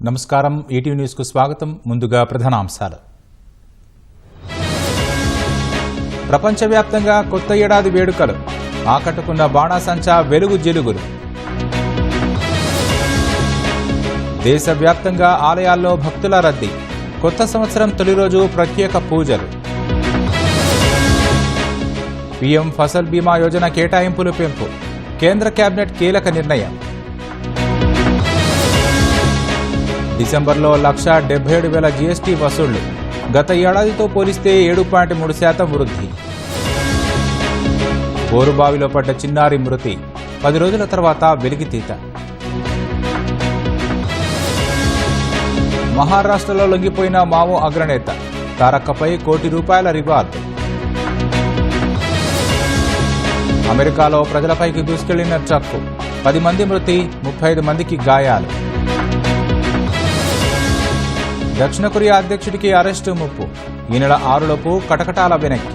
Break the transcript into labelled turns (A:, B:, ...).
A: నమస్కారం. ETV news కు స్వాగతం. ముందుగా ప్రధానాంశాలు. ప్రపంచవ్యాప్తంగా కొత్త ఏడాది వేడుకలు. ఆకట్టుకున్న బాణాసంచా వెలుగు జిలుగులు. దేశవ్యాప్తంగా ఆలయాల్లో భక్తుల రద్దీ. కొత్త సంవత్సరం తొలి రోజు ప్రత్యేక పూజలు. పీఎం ఫసల్ బీమా యోజన కేటాయింపులు పెంపు. కేంద్ర కేబినెట్ కీలక నిర్ణయం. డిసెంబర్లో 1,77,000 జీఎస్టీ వసూళ్లు. గత ఏడాదితో పోలిస్తే 7.3% వృద్ధి. బోరుబావిలో పడ్డ చిన్నారి మృతి. 10 రోజుల తర్వాత వెలికితీత. మహారాష్ట్రలో లొంగిపోయిన మావో అగ్రనేత. తారక్కపై ₹1 కోటి రివార్డ్. అమెరికాలో ప్రజలపైకి దూసుకెళ్లిన ట్రక్కు. 10 మంది మృతి, 35 మందికి గాయాలు. దక్షిణ కొరియా అధ్యక్షుడికి అరెస్టు ముప్పు. ఈ నెల 6 లోపు కటకటాల వెనక్కి.